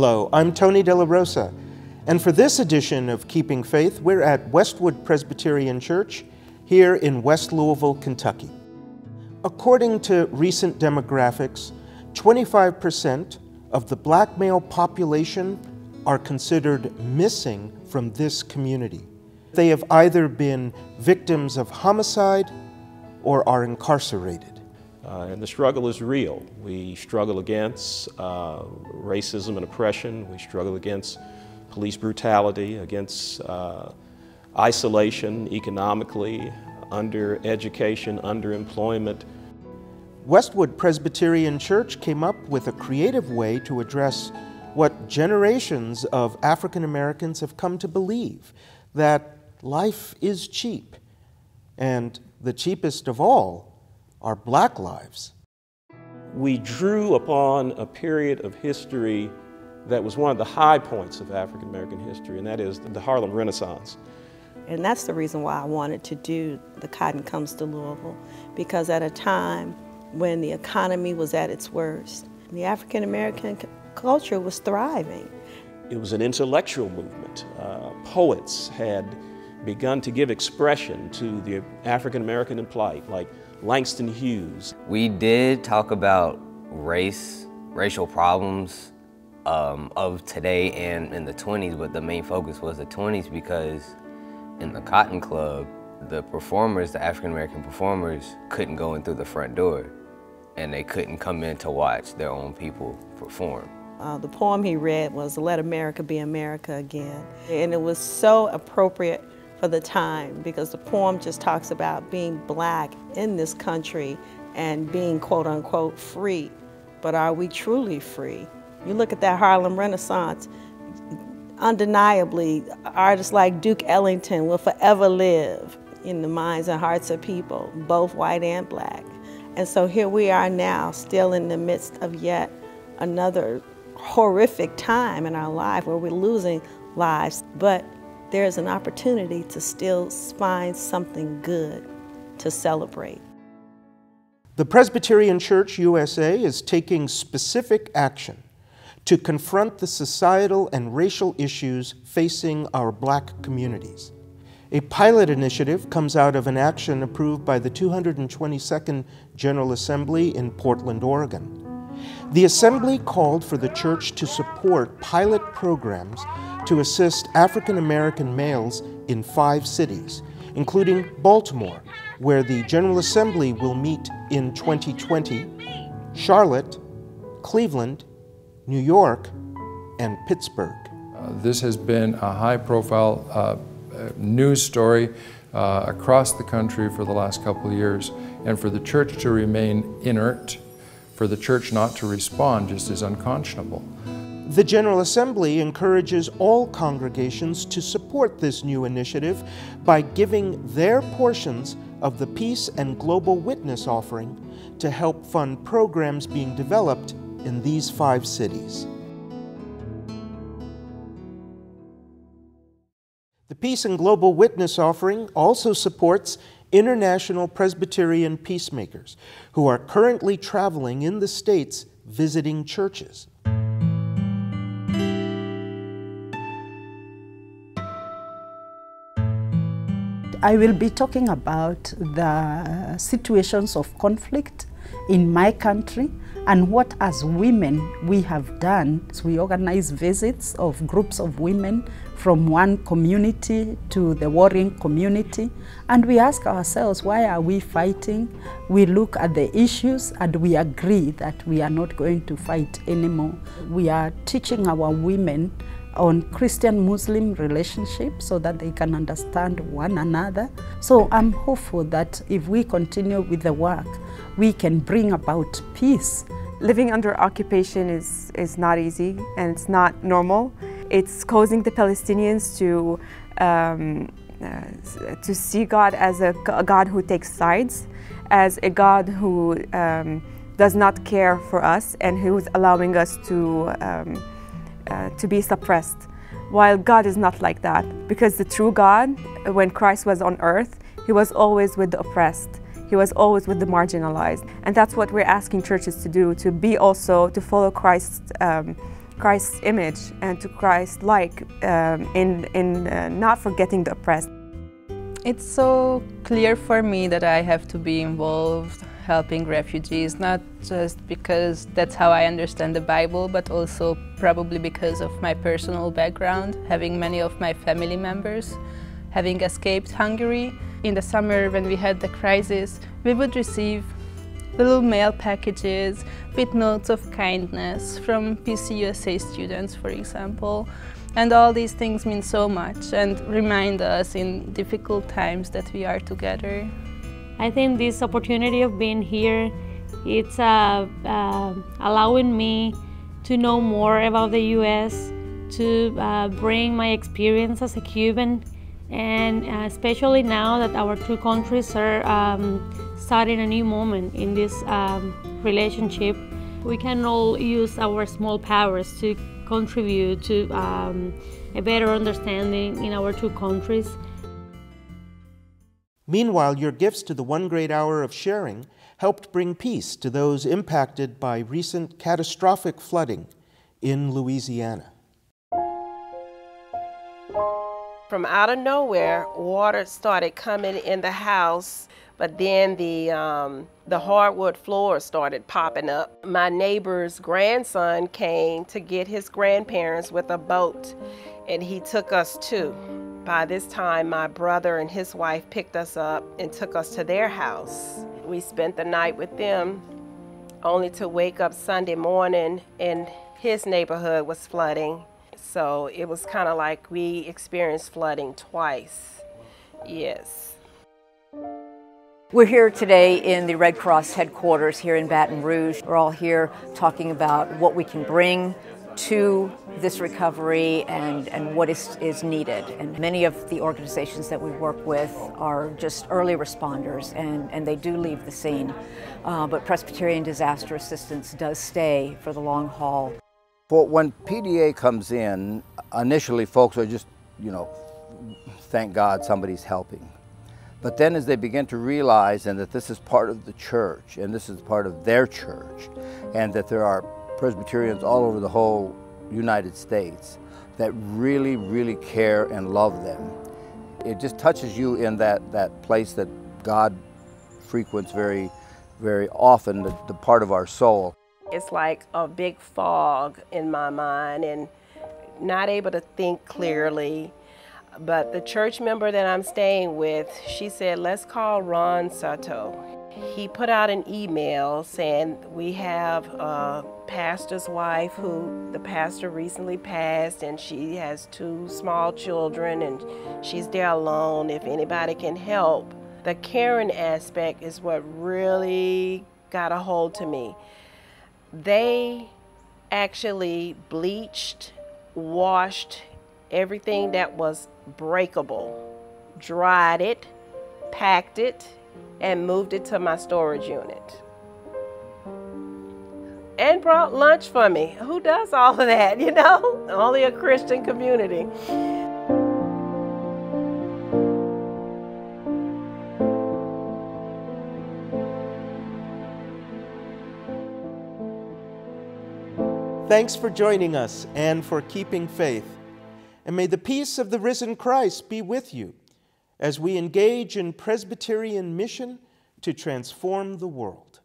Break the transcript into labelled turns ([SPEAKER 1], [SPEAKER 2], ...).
[SPEAKER 1] Hello, I'm Tony De La Rosa, and for this edition of Keeping Faith, we're at Westwood Presbyterian Church here in West Louisville, Kentucky. According to recent demographics, 25% of the black male population are considered missing from this community. They have either been victims of homicide or are incarcerated.
[SPEAKER 2] And the struggle is real. We struggle against racism and oppression. We struggle against police brutality, against isolation economically, under-education, underemployment.
[SPEAKER 1] Westwood Presbyterian Church came up with a creative way to address what generations of African Americans have come to believe, that life is cheap, and the cheapest of all are black lives.
[SPEAKER 2] We drew upon a period of history that was one of the high points of African American history, and that is the Harlem Renaissance.
[SPEAKER 3] And that's the reason why I wanted to do The Cotton Comes to Louisville, because at a time when the economy was at its worst, the African American culture was thriving.
[SPEAKER 2] It was an intellectual movement. Poets had begun to give expression to the African American plight, like Langston Hughes.
[SPEAKER 4] We did talk about racial problems of today and in the 20s, but the main focus was the 20s because in the Cotton Club, the performers, the African American performers, couldn't go in through the front door, and they couldn't come in to watch their own people perform.
[SPEAKER 3] The poem he read was Let America Be America Again, and it was so appropriate for the time because the poem just talks about being black in this country and being quote unquote free. But are we truly free? You look at that Harlem Renaissance, undeniably artists like Duke Ellington will forever live in the minds and hearts of people, both white and black. And so here we are now, still in the midst of yet another horrific time in our life where we're losing lives. But there's an opportunity to still find something good to celebrate.
[SPEAKER 1] The Presbyterian Church, U.S.A. is taking specific action to confront the societal and racial issues facing our black communities. A pilot initiative comes out of an action approved by the 222nd General Assembly in Portland, Oregon. The Assembly called for the church to support pilot programs to assist African American males in 5 cities, including Baltimore, where the General Assembly will meet in 2020, Charlotte, Cleveland, New York, and Pittsburgh.
[SPEAKER 5] This has been a high-profile news story across the country for the last couple of years, and for the church to remain inert, for the church not to respond, just is unconscionable.
[SPEAKER 1] The General Assembly encourages all congregations to support this new initiative by giving their portions of the Peace and Global Witness offering to help fund programs being developed in these 5 cities. The Peace and Global Witness offering also supports international Presbyterian Peacemakers who are currently traveling in the States visiting churches.
[SPEAKER 6] I will be talking about the situations of conflict in my country and what as women we have done. So we organize visits of groups of women from one community to the warring community, and we ask ourselves, why are we fighting? We look at the issues and we agree that we are not going to fight anymore. We are teaching our women on Christian-Muslim relationships so that they can understand one another. So I'm hopeful that if we continue with the work, we can bring about peace.
[SPEAKER 7] Living under occupation is not easy, and it's not normal. It's causing the Palestinians to see God as a God who takes sides, as a God who does not care for us and who is allowing us to be suppressed. While God is not like that, because the true God, when Christ was on earth, he was always with the oppressed. He was always with the marginalized. And that's what we're asking churches to do, to be also, to follow Christ's Christ's image and to Christ-like in not forgetting the oppressed.
[SPEAKER 8] It's so clear for me that I have to be involved helping refugees, not just because that's how I understand the Bible, but also probably because of my personal background, having many of my family members having escaped Hungary. In the summer when we had the crisis, we would receive little mail packages with notes of kindness from U.S.A students, for example. And all these things mean so much and remind us in difficult times that we are together.
[SPEAKER 9] I think this opportunity of being here, it's allowing me to know more about the U.S., to bring my experience as a Cuban, and especially now that our two countries are starting a new moment in this relationship, we can all use our small powers to contribute to a better understanding in our two countries.
[SPEAKER 1] Meanwhile, your gifts to the One Great Hour of Sharing helped bring peace to those impacted by recent catastrophic flooding in Louisiana.
[SPEAKER 10] From out of nowhere, water started coming in the house, but then the hardwood floors started popping up. My neighbor's grandson came to get his grandparents with a boat, and he took us too. By this time, my brother and his wife picked us up and took us to their house. We spent the night with them, only to wake up Sunday morning and his neighborhood was flooding. So it was kind of like we experienced flooding twice. Yes.
[SPEAKER 11] We're here today in the Red Cross headquarters here in Baton Rouge. We're all here talking about what we can bring to this recovery and what is needed. And many of the organizations that we work with are just early responders and they do leave the scene. But Presbyterian Disaster Assistance does stay for the long haul.
[SPEAKER 12] But when PDA comes in, initially folks are just, thank God somebody's helping. But then as they begin to realize and that this is part of the church and this is part of their church and that there are Presbyterians all over the whole United States that really, really care and love them, it just touches you in that place that God frequents very, very often, the part of our soul.
[SPEAKER 10] It's like a big fog in my mind and not able to think clearly. But the church member that I'm staying with, she said, let's call Ron Soto. He put out an email saying we have a pastor's wife who the pastor recently passed and she has 2 small children and she's there alone if anybody can help. The caring aspect is what really got a hold to me. They actually bleached, washed everything that was breakable, dried it, packed it, and moved it to my storage unit. And brought lunch for me. Who does all of that, Only a Christian community.
[SPEAKER 1] Thanks for joining us and for keeping faith. And may the peace of the risen Christ be with you as we engage in Presbyterian mission to transform the world.